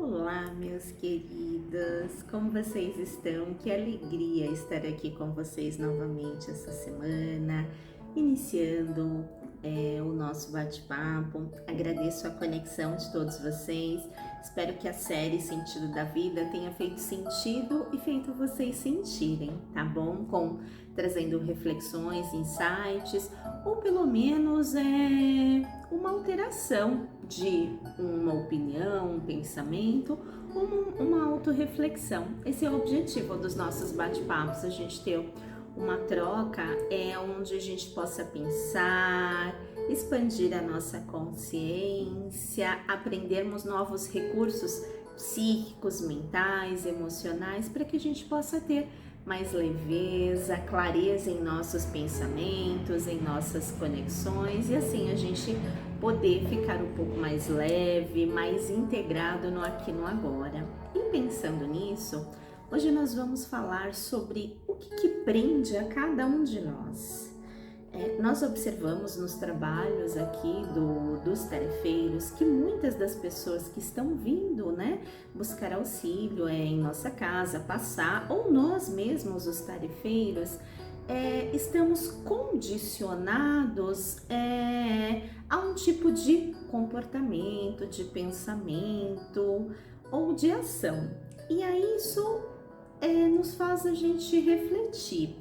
Olá, meus queridos, como vocês estão? Que alegria estar aqui com vocês novamente essa semana, iniciando o nosso bate-papo. Agradeço a conexão de todos vocês. Espero que a série Sentido da Vida tenha feito sentido e feito vocês sentirem, tá bom? Trazendo reflexões, insights, ou pelo menos uma alteração de uma opinião, um pensamento, uma autorreflexão. Esse é o objetivo dos nossos bate-papos, a gente ter uma troca onde a gente possa pensar, expandir a nossa consciência, aprendermos novos recursos psíquicos, mentais, emocionais, para que a gente possa ter mais leveza, clareza em nossos pensamentos, em nossas conexões e assim a gente poder ficar um pouco mais leve, mais integrado no aqui e no agora. E pensando nisso, hoje nós vamos falar sobre o que prende a cada um de nós. Nós observamos nos trabalhos aqui dos tarefeiros que muitas das pessoas que estão vindo, buscar auxílio em nossa casa, passar, ou nós mesmos, os tarefeiros, estamos condicionados a um tipo de comportamento, de pensamento ou de ação. E aí isso nos faz a gente refletir.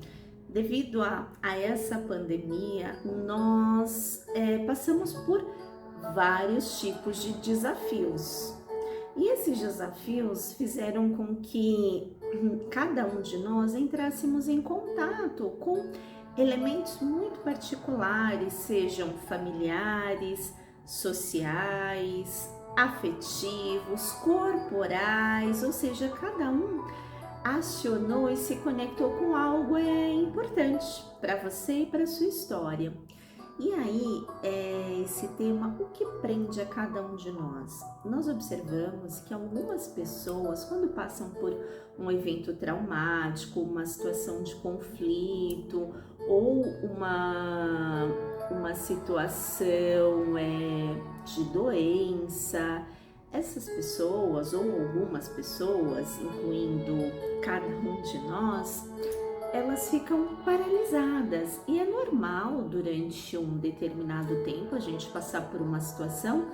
Devido a essa pandemia, nós passamos por vários tipos de desafios. E esses desafios fizeram com que cada um de nós entrássemos em contato com elementos muito particulares, sejam familiares, sociais, afetivos, corporais, ou seja, cada um acionou e se conectou com algo importante para você e para sua história. E aí, esse tema, o que prende a cada um de nós? Nós observamos que algumas pessoas, quando passam por um evento traumático, uma situação de conflito ou uma situação de doença, essas pessoas ou algumas pessoas, incluindo cada um de nós, elas ficam paralisadas e é normal durante um determinado tempo a gente passar por uma situação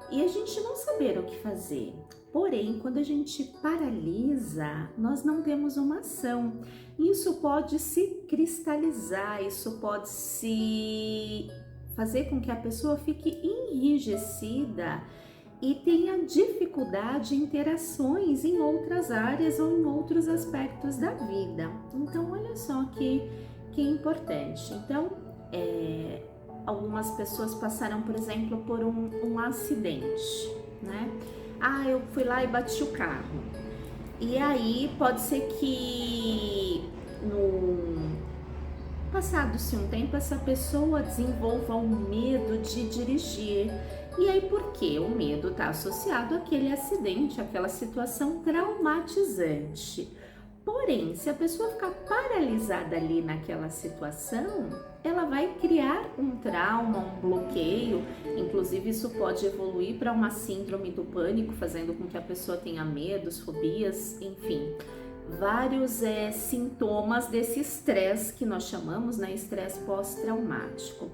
e a gente não saber o que fazer. Porém, quando a gente paralisa, nós não temos uma ação. Isso pode se cristalizar, isso pode se fazer com que a pessoa fique enrijecida e tenha dificuldade em interações em outras áreas ou em outros aspectos da vida. Então, olha só que importante. Então, algumas pessoas passaram, por exemplo, por um acidente, né? Eu fui lá e bati o carro. E aí, pode ser que passado-se um tempo, essa pessoa desenvolva um medo de dirigir. E aí, por quê? O medo está associado àquele acidente, àquela situação traumatizante. Porém, se a pessoa ficar paralisada ali naquela situação, ela vai criar um trauma, um bloqueio. Inclusive, isso pode evoluir para uma síndrome do pânico, fazendo com que a pessoa tenha medos, fobias, enfim. Vários sintomas desse estresse que nós chamamos, estresse pós-traumático.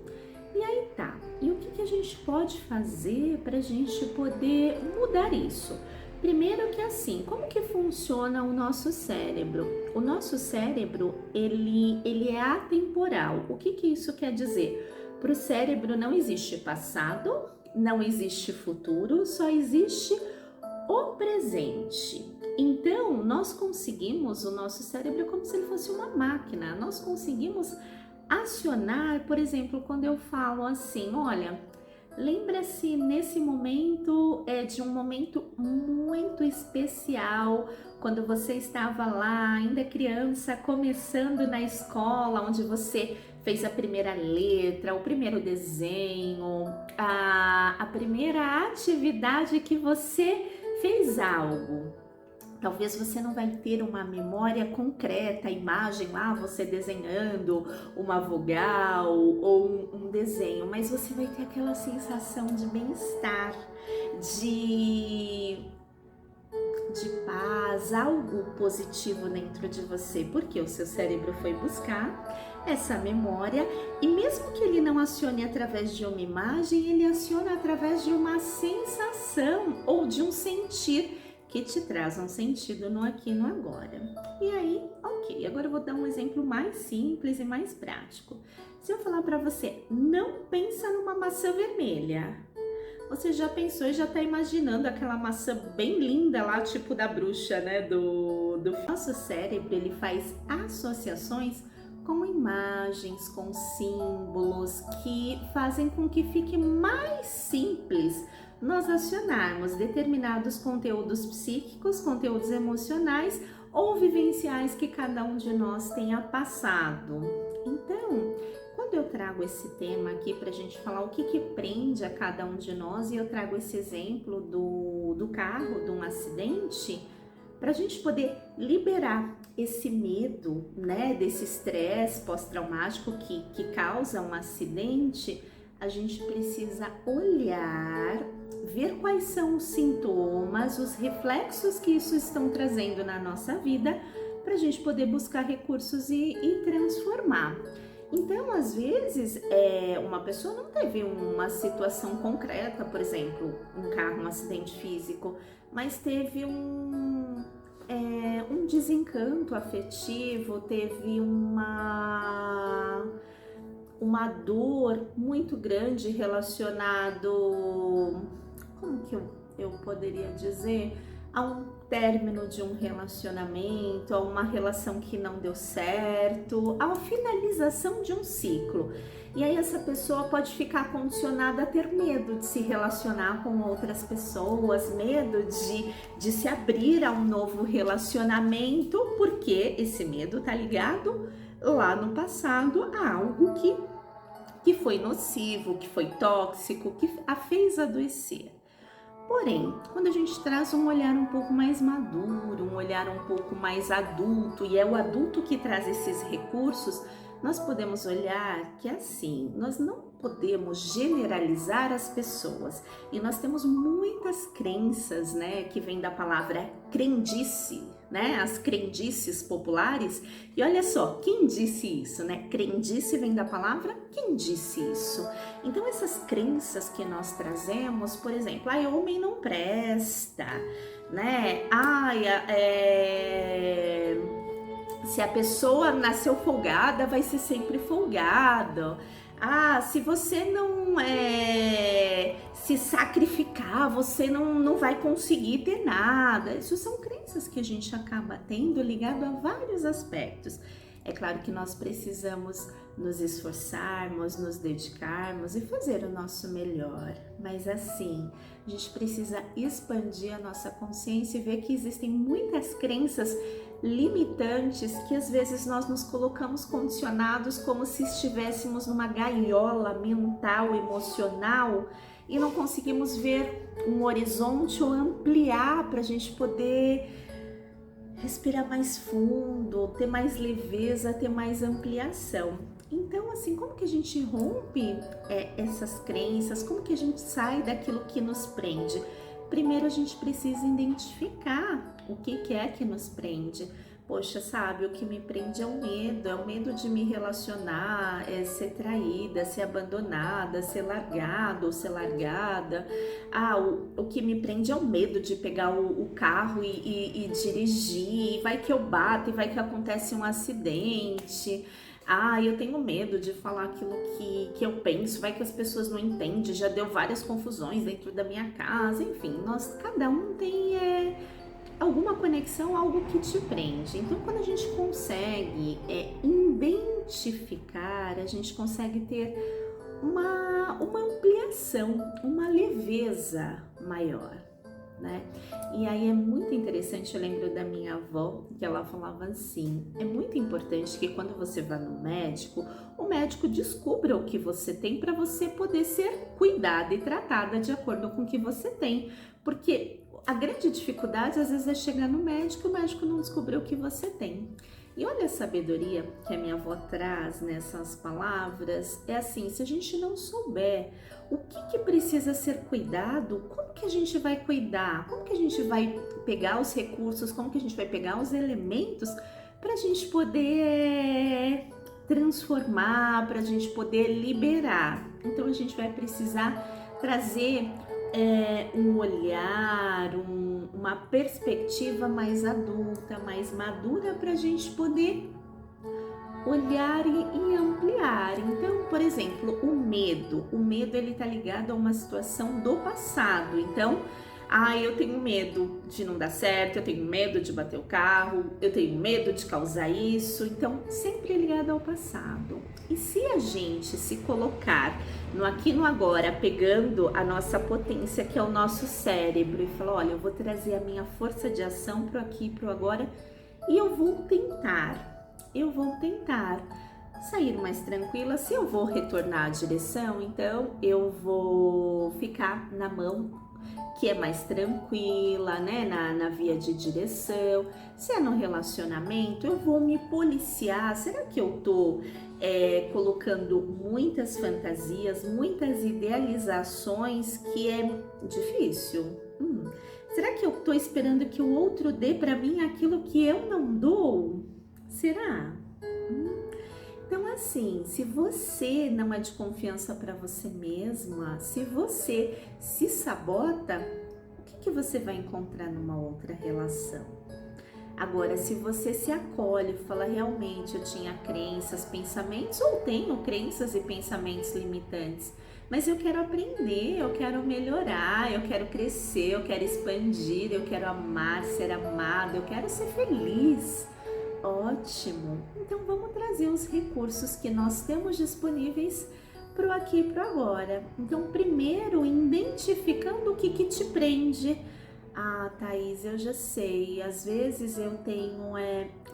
E aí tá, e o que a gente pode fazer para a gente poder mudar isso? Primeiro que assim, como que funciona o nosso cérebro? O nosso cérebro, ele é atemporal. O que isso quer dizer? Para o cérebro não existe passado, não existe futuro, só existe o presente. Então, nós conseguimos, o nosso cérebro é como se ele fosse uma máquina, nós conseguimos acionar, por exemplo, quando eu falo assim, olha, lembra-se nesse momento de um momento muito especial, quando você estava lá, ainda criança, começando na escola, onde você fez a primeira letra, o primeiro desenho, a primeira atividade que você fez algo. Talvez você não vai ter uma memória concreta, a imagem lá, você desenhando uma vogal ou um desenho, mas você vai ter aquela sensação de bem-estar, de de paz, algo positivo dentro de você, porque o seu cérebro foi buscar essa memória e mesmo que ele não acione através de uma imagem, ele aciona através de uma sensação ou de um sentir que te traz um sentido no aqui e no agora. E aí, ok, agora eu vou dar um exemplo mais simples e mais prático. Se eu falar para você, não pensa numa maçã vermelha, você já pensou e já está imaginando aquela maçã bem linda lá, tipo da bruxa, né? Do nosso cérebro, ele faz associações com imagens, com símbolos que fazem com que fique mais simples nós acionarmos determinados conteúdos psíquicos, conteúdos emocionais ou vivenciais que cada um de nós tenha passado. Então, quando eu trago esse tema aqui para a gente falar o que prende a cada um de nós, e eu trago esse exemplo do carro, de um acidente, para a gente poder liberar esse medo, né, desse estresse pós-traumático que causa um acidente, a gente precisa olhar, ver quais são os sintomas, os reflexos que isso estão trazendo na nossa vida, para a gente poder buscar recursos e transformar. Então, às vezes, uma pessoa não teve uma situação concreta, por exemplo, um carro, um acidente físico, mas teve um desencanto afetivo, teve uma dor muito grande relacionado, como que eu poderia dizer, a um término de um relacionamento, a uma relação que não deu certo, a finalização de um ciclo. E aí essa pessoa pode ficar condicionada a ter medo de se relacionar com outras pessoas, medo de se abrir a um novo relacionamento, porque esse medo tá ligado lá no passado a algo que foi nocivo, que foi tóxico, que a fez adoecer. Porém, quando a gente traz um olhar um pouco mais maduro, um olhar um pouco mais adulto, e é o adulto que traz esses recursos, nós podemos olhar que assim, nós não podemos generalizar as pessoas. E nós temos muitas crenças, né, que vem da palavra crendice, né, as crendices populares. E olha só, quem disse isso, né? Crendice vem da palavra quem disse isso. Então essas crenças que nós trazemos, por exemplo, homem não presta, né? Se a pessoa nasceu folgada, vai ser sempre folgado. Se você não se sacrificar, você não vai conseguir ter nada. Isso são crenças que a gente acaba tendo ligado a vários aspectos. É claro que nós precisamos nos esforçarmos, nos dedicarmos e fazer o nosso melhor. Mas assim, a gente precisa expandir a nossa consciência e ver que existem muitas crenças limitantes que às vezes nós nos colocamos condicionados como se estivéssemos numa gaiola mental, emocional e não conseguimos ver um horizonte ou ampliar para a gente poder respirar mais fundo, ter mais leveza, ter mais ampliação. Então, assim, como que a gente rompe essas crenças? Como que a gente sai daquilo que nos prende? Primeiro, a gente precisa identificar o que é que nos prende. Poxa, sabe, o que me prende é o medo de me relacionar, ser traída, ser abandonada, ser largado ou ser largada. O que me prende é o medo de pegar o carro e dirigir, vai que eu bato e vai que acontece um acidente. Eu tenho medo de falar aquilo que eu penso, vai que as pessoas não entendem, já deu várias confusões dentro da minha casa, enfim, cada um tem alguma conexão, algo que te prende. Então, quando a gente consegue identificar, a gente consegue ter uma ampliação, uma leveza maior, né? E aí é muito interessante, eu lembro da minha avó, que ela falava assim, é muito importante que quando você vá no médico, o médico descubra o que você tem para você poder ser cuidada e tratada de acordo com o que você tem, porque a grande dificuldade às vezes é chegar no médico e o médico não descobriu o que você tem. E olha a sabedoria que a minha avó traz nessas palavras, é assim, se a gente não souber o que precisa ser cuidado, como que a gente vai cuidar? Como que a gente vai pegar os recursos, como que a gente vai pegar os elementos para a gente poder transformar, para a gente poder liberar? Então a gente vai precisar trazer um olhar, uma perspectiva mais adulta, mais madura para a gente poder olhar e ampliar. Então, por exemplo, o medo ele tá ligado a uma situação do passado. Então, eu tenho medo de não dar certo, eu tenho medo de bater o carro, eu tenho medo de causar isso. Então, sempre ligado ao passado. E se a gente se colocar no aqui e no agora, pegando a nossa potência, que é o nosso cérebro, e falar, olha, eu vou trazer a minha força de ação pro aqui e pro agora, e eu vou tentar sair mais tranquila. Se eu vou retornar à direção, então eu vou ficar na mão que é mais tranquila, né, na via de direção. Se é no relacionamento, eu vou me policiar. Será que eu tô colocando muitas fantasias, muitas idealizações que é difícil? Será que eu tô esperando que o outro dê para mim aquilo que eu não dou? Será? Então, assim, se você não é de confiança para você mesma, se você se sabota, o que você vai encontrar numa outra relação? Agora, se você se acolhe e fala, realmente eu tinha crenças, pensamentos, ou tenho crenças e pensamentos limitantes, mas eu quero aprender, eu quero melhorar, eu quero crescer, eu quero expandir, eu quero amar, ser amada, eu quero ser feliz. Ótimo! Então vamos trazer os recursos que nós temos disponíveis para o aqui e para o agora. Então, primeiro, identificando o que te prende. Thaís, eu já sei, às vezes eu tenho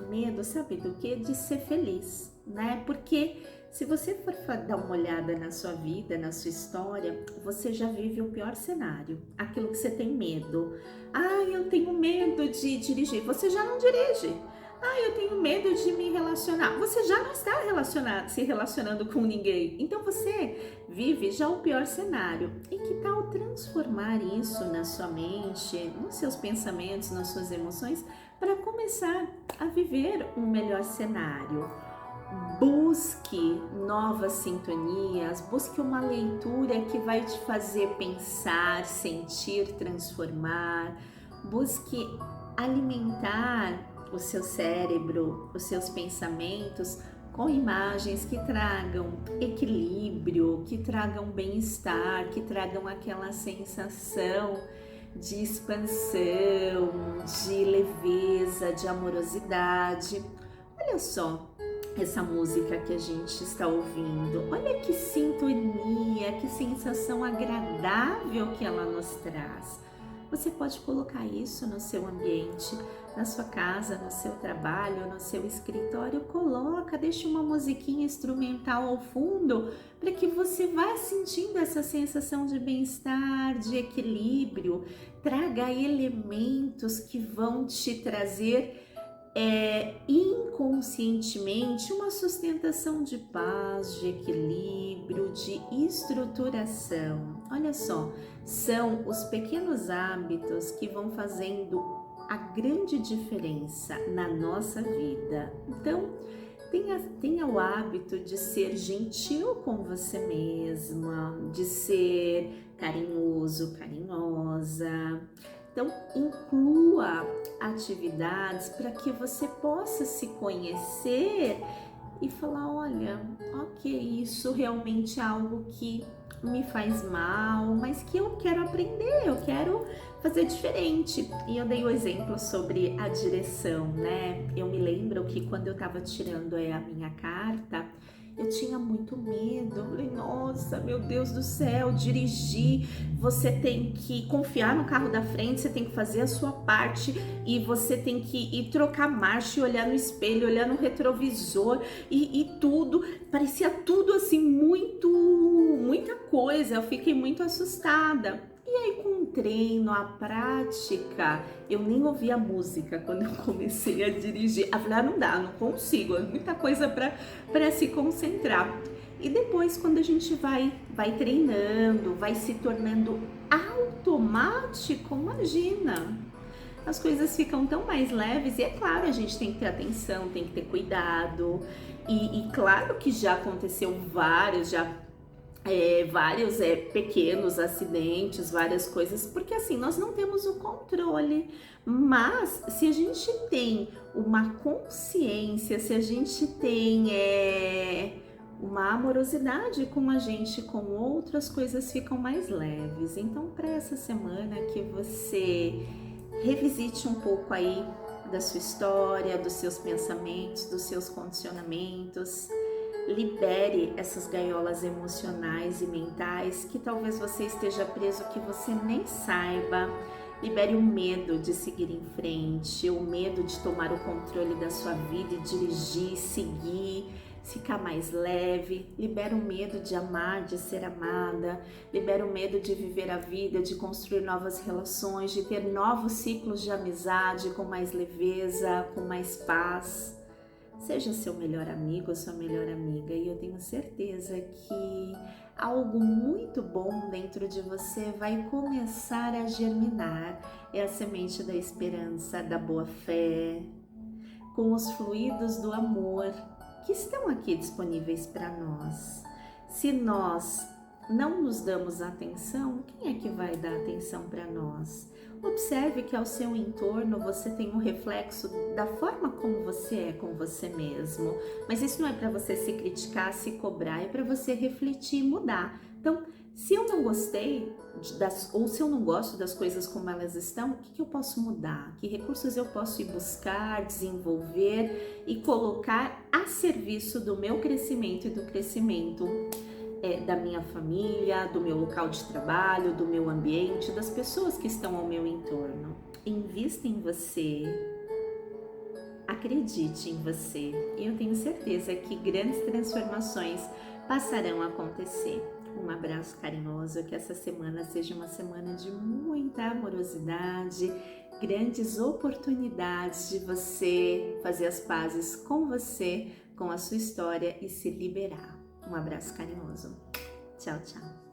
medo, sabe do quê? De ser feliz, né? Porque se você for dar uma olhada na sua vida, na sua história, você já vive o pior cenário, aquilo que você tem medo. Eu tenho medo de dirigir, você já não dirige. Eu tenho medo de me relacionar. Você já não está se relacionando com ninguém. Então você vive já o pior cenário. E que tal transformar isso na sua mente, nos seus pensamentos, nas suas emoções, para começar a viver um melhor cenário? Busque novas sintonias, busque uma leitura que vai te fazer pensar, sentir, transformar. Busque alimentar o seu cérebro, os seus pensamentos com imagens que tragam equilíbrio, que tragam bem-estar, que tragam aquela sensação de expansão, de leveza, de amorosidade. Olha só essa música que a gente está ouvindo, olha que sintonia, que sensação agradável que ela nos traz. Você pode colocar isso no seu ambiente, na sua casa, no seu trabalho, no seu escritório. Deixa uma musiquinha instrumental ao fundo para que você vá sentindo essa sensação de bem-estar, de equilíbrio. Traga elementos que vão te trazer inconscientemente uma sustentação de paz, de equilíbrio, de estruturação. Olha só, são os pequenos hábitos que vão fazendo a grande diferença na nossa vida. Então, tenha o hábito de ser gentil com você mesma, de ser carinhoso, carinhosa. Então, inclua atividades para que você possa se conhecer e falar, olha, ok, isso realmente é algo que me faz mal, mas que eu quero aprender, eu quero fazer diferente. E eu dei o exemplo sobre a direção, né? Eu me lembro que quando eu estava tirando a minha carta, eu tinha muito medo. Eu falei, nossa, meu Deus do céu, dirigir, você tem que confiar no carro da frente, você tem que fazer a sua parte e você tem que ir trocar marcha e olhar no espelho, olhar no retrovisor e tudo. Parecia tudo assim, muita coisa. Eu fiquei muito assustada. E aí, com o treino, a prática, eu nem ouvia música quando eu comecei a dirigir. Eu falei, não dá, não consigo, é muita coisa para se concentrar. E depois, quando a gente vai treinando, vai se tornando automático, imagina, as coisas ficam tão mais leves. E é claro, a gente tem que ter atenção, tem que ter cuidado. E claro que já aconteceu vários pequenos acidentes, várias coisas, porque assim, nós não temos o controle, mas se a gente tem uma consciência, se a gente tem uma amorosidade com a gente, com outras coisas ficam mais leves. Então, para essa semana que você revisite um pouco aí da sua história, dos seus pensamentos, dos seus condicionamentos, libere essas gaiolas emocionais e mentais que talvez você esteja preso, que você nem saiba. Libere o medo de seguir em frente, o medo de tomar o controle da sua vida e dirigir, seguir, ficar mais leve. Libera o medo de amar, de ser amada. Libera o medo de viver a vida, de construir novas relações, de ter novos ciclos de amizade com mais leveza, com mais paz. Seja seu melhor amigo, sua melhor amiga, e eu tenho certeza que algo muito bom dentro de você vai começar a germinar. É a semente da esperança, da boa fé, com os fluidos do amor que estão aqui disponíveis para nós. Se nós não nos damos atenção, quem é que vai dar atenção para nós? Observe que ao seu entorno você tem um reflexo da forma como você é com você mesmo. Mas isso não é para você se criticar, se cobrar, é para você refletir e mudar. Então, se eu não gostei ou se eu não gosto das coisas como elas estão, o que eu posso mudar? Que recursos eu posso ir buscar, desenvolver e colocar a serviço do meu crescimento e do crescimento da minha família, do meu local de trabalho, do meu ambiente, das pessoas que estão ao meu entorno. Invista em você, acredite em você. E eu tenho certeza que grandes transformações passarão a acontecer. Um abraço carinhoso, que essa semana seja uma semana de muita amorosidade, grandes oportunidades de você fazer as pazes com você, com a sua história e se liberar. Um abraço carinhoso. Tchau, tchau.